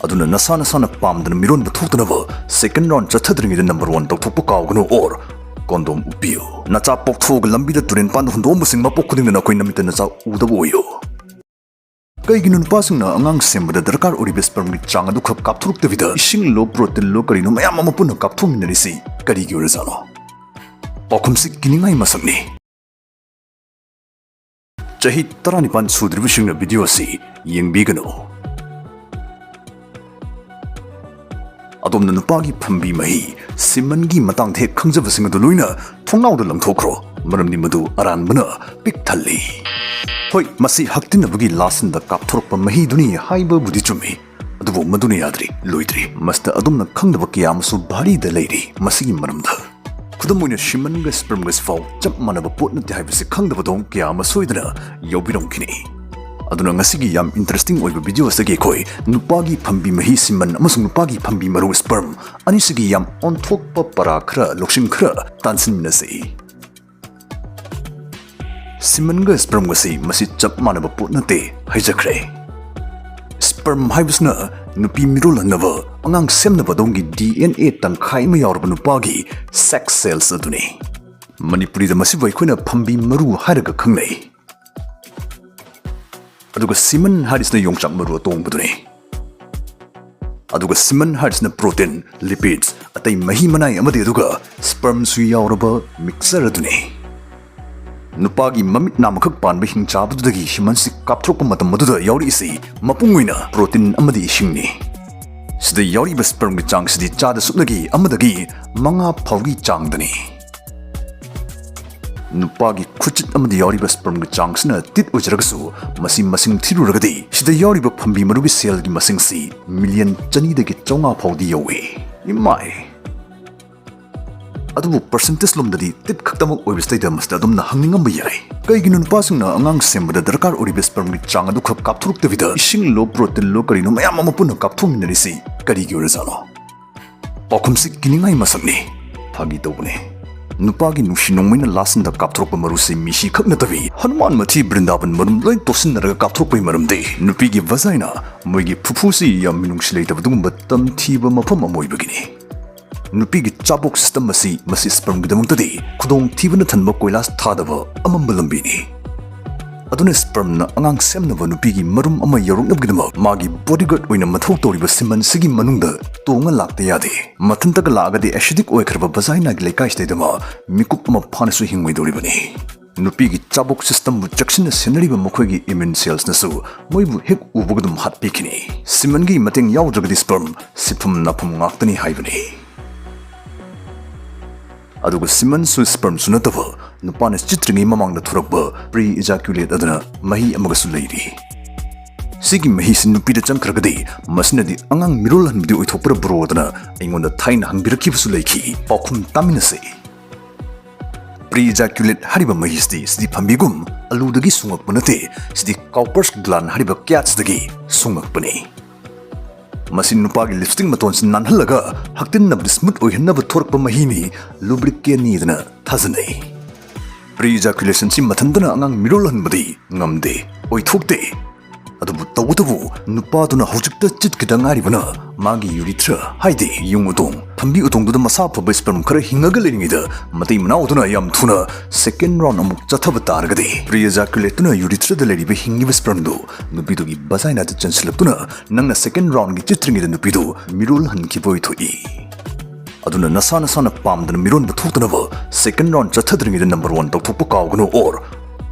aduna nasana sana pamdana miron bathuktanaba second round chathadringida number 1 tawthokpa kawganu or condom upiyo nacha pokthog lambida turin pan hundom sing mapok khudingna koi namita nacha udabo oyo kaiginu nupasingna angang sembada darkar oribe sperm gi chang adu khap kapthuruk tevida ising low protein low karino mayam amapuna kapthuminarisi kari gi orazano pokhumsi kiningai masakni Chahi Taranipal Sudrivishing video si Yengbiyu Adom Nupagi Pambi Mahi Simangi Matang Te Khangjabasing adu loina thongnau da langthokro maramni madu aranbana pik thalli hoi masi haktinabagi lasin da kapthorpa mahi duni haiba budi chumi adubu maduni yadri loidri masta adumna khangdaba kiyamsu bari da leiri masi maramda Kudamoina Shimangas Spermgas Fall, Jump Manaba Putna Divers, Kangdabadon, Kiama Soidana, Yobidon Kini. Aduna Nasigi yam interesting over video Sagekoi, Nupagi Pambi Mahi Siman, Amasung Nupagi Pambi Maru Sperm, Anisigi yam on top Parakra, Lokshin Kra, Tansin Nasi. Simangas Spermgasi, Masi Jump Manaba Putna Te, Hijakre. Sperm Hibusna, Nupi Mirula Nava, Angang Semnabadongi DNA Tankai Mayor Nupagi, sex cells aduni. Manipuri the Massive Kuna Pambi Maru Haraga Kangne. Aduga Simon Hadis the Yongchak Maru Tong Buduni. Aduga Simon Hadis the protein, lipids, at a Mahimanai Amadeduga, sperm sui auraba, mixer aduni. Nupagi mamit namakak pan bihing chabu dagi shimansi kapthrokpa matam maduda yauri isi mapungwina protein amadi shingni sida yauri ba sperm gi chang sidi chada suknagi amadagi manga phawgi changdani Nupagi khuchit amadi yauri ba sperm gi chang sna tit ujragasu masi masing thiruragadi sida yauri ba phambi marugi cell gi masing si million chani dagi chonga phawdi yawi imai Adubu percentage lomdadi tit khaktamak oibistai da masta adumna hangningam bayai kaiginu nupasingna angang sembada darkar oribes sperm gi chang adu khak kapthuruk tevida ising low protein low karino mayam amapuna kapthuminarisi kari gi orazano pokhumsi kiningai masakni phagi tobune Nupagi nungsinongmaina lasin da kapthuruk marusi mishi khakna tavi Hanuman mathi Brindaban marum loin tosin naraga kapthuruk pai maramde nupi gi vazaina moigi phuphusi yam minungsilei tabdum batam thiba mafam amoibagini Nupigi chabok system masi sperm gidamungtadi khudong thibana thanba koilas thadaba amamba lambini aduna sperm na angang semnaba nupigi marum ama yoroknab gidamak magi bodyguard oina mathau toriba siman sigi manungda tonga lakta yade mathantaga lagadi acidic oikraba vagina gi lekai staidama mikup ama phanasu hingwai doribani Nupigi chabok system bu jackson senariba mokhoigi immune cells nasu moibu hek ubugdum hatpikini simangi mateng yawdragadi sperm sipum napum ngaktani haibani Aduga Simon su sperm sunatava nupana chitringi mamang na thurakba pre-ejaculate adana mahi amagasu leiri Sigi mahi sin nupi da changkragadi masnadi angang mirolan bidi oithopra bro adana aingonda thaina hangbirakhibasu leiki pokhum taminase Pre-ejaculate hariba mahi sidi phambigum aludagi sungakpanate sidi Cowper's gland hariba cats dagi sungakpani Masin Nupagi lipstick maton sin nanhalaga haktin na smooth oihnaba thorkpa mahini lubricate ni dana thazanai Pre-ejaculation si mathandana angang mirolan badi ngamde oithokte adubu tawutabu nupaduna hojikta chitkidangari bana magi urethra haide yung utong phambi utong duda masa phaba sperm khara hingaga leningida matai manauduna yam thuna second round amuk chathaba targadi pre-ejaculate tuna urethra da leriba hingiba sperm do nupidu gi vagina da chanslaptuna nangna second round gi chitringida nupidu mirol hankiboi thoi aduna nasana sana pamdana miron bathuktanaba second round chathadringida number 1 tawthokpa kawganu or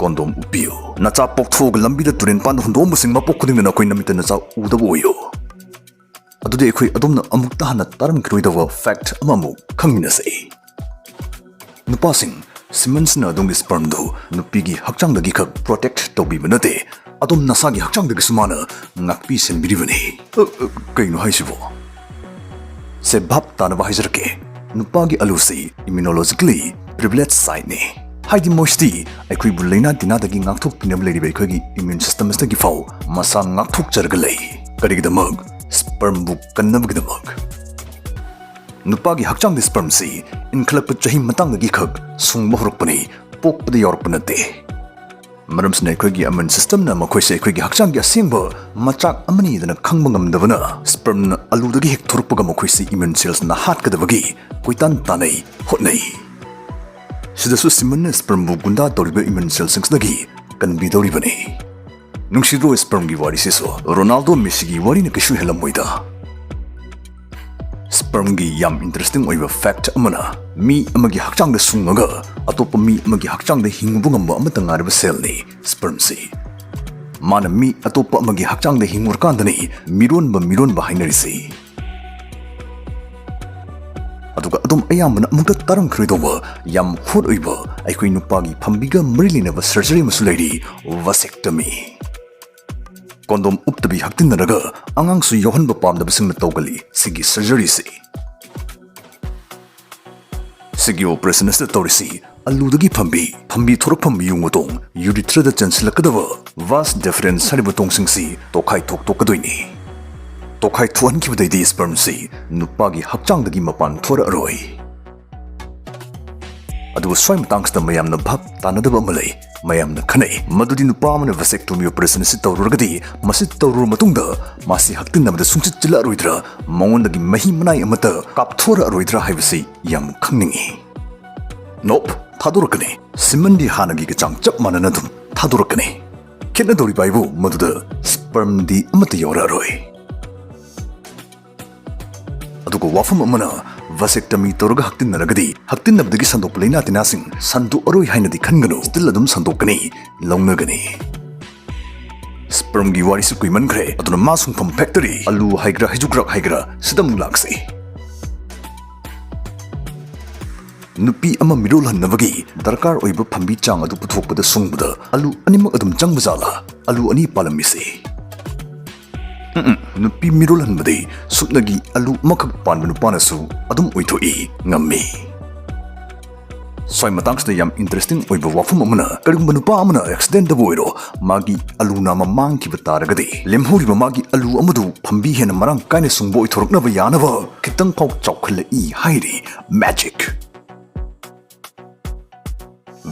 condom upiyo nacha pokthog lambida turin pan hundom sing mapok khudingna na koi namita nacha udabo oyo adude khoi adumna amukta hana taram kroidawa fact amamu khangminasai nupasing simans na dongi sperm do nupigi hakchang dagi khak protect tobi banate adum nasagi hakchang dagi sumana ngakpi senbiribani kaino haisibo se bhap tanaba haisarke nupagi alusi immunologically privileged side ne Haidi mosti aikui bulaina dinadagi ngakthok pinam lei bai khogi immune system stagi fau masa ngakthok chargalei karigidamag sperm bu kannabgidamag Nupagi hakchang di sperm si inklap chahi matang dagi khag sungba horokpani pokpada yorpanate Maramsina aikoigi immune system na makoise aikoigi hakchanggi asengba machak amani dana khangba ngamdabana sperm na aludagi hek thorukpaga makoise immune cells na hatkadabagi koitan tanai hotnai sidasu simanna sperm bu gunda toriba immune cells singdagi kanbi doribani nungsidro sperm gi wari seso Ronaldo Messi gi wari na kishu helamoida sperm gi yam interesting oiba fact amana mi amagi hakchang da sungaga atopa mi amagi hakchang da hingbu ngamba amata ngarba cell ni sperm si mana mi atopa amagi hakchang da hingmur kandani miron ba hainari si aduga adum ayambana amukta tarang khridoba yam hot oiba aikoi nupagi phambiga marilina ba surgery masulai vasectomy Kondom uptabi haktinaraga angang su yohan ba pamdaba singna tawgali sigi surgery si sigi operation asta tawrisi aludagi phambi thorak yung utong urethra da chansilakadaba vas deferens hariba tongsing si tokhai tokadoini tokhai thuan kibadai sperm si nupagi hakchangdagi mapan thora aroi aduga swai matangsta mayamna bhap tanadaba amalai mayamna khanai madudi nupa amana vasectomy operation si tawruragadi masi tawrur matungda masi haktinamada sungchit chila aroidra mangondagi mahi manai amata kapthora aroidra haibasi yam khangningi nope thadorakani simandi hanagi ga changchap manana dum thadorakani khena dori baibu maduda sperm di amata yora aroi aduga wafam amana vasectomy toroga haktinaragadi haktinabdagi sandok leina tinasing sandu aroi hainadi khanganu still adum sandokani launagani sperm gi wari su kuiman khre aduna masung from factory alu haigra hijukrak haigra sidam laksi nupi ama mirol hannabagi darkar oiba phambi chang adu puthokpada sungbada alu animak adum changbajala alu ani palamisi nupi mirol hanbadi sutnagi alu makak panba nupanasu adum oithoi ngammi swai matangsda yam interesting oiba wafum amana karigumba nupa amana accident da boiro magi alu na mamang ki bataragadi lemhuri magi alu amadu phambi hena marang kaine sungbo oithorukna ba yanaba kitang pau chawkhla I hairi magic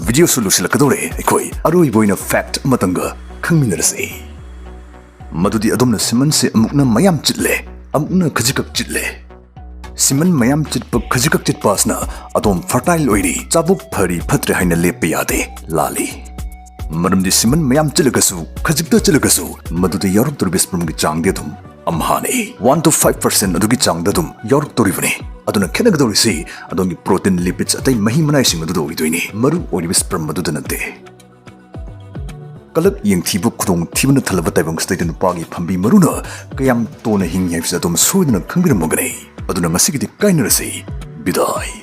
video solution kadore ekoi aroi boina fact matanga khangminarasi Madudi adomna siman se amukna mayam chitle amukna khajikak chitle siman mayam chitpa khajikak chitpasna adom fertile oiri chabuk phari phatre haina lepe yade lali maramdi siman mayam chilagasu khajikta chilagasu madudi yoruk turbis prumgi changde dum amhane 1 to 5% adugi changda dum yoruk turibane aduna khenagadorisi adongi protein lipids atai mahi manai sing adu doini maru oribis pram madudante Kalak yang tibu kudong tibu na talaba taibang state nupagi phambi maruna kayam to na hing yaibsa dom suidna khangbiram mogane aduna masigidi kainarasi bidai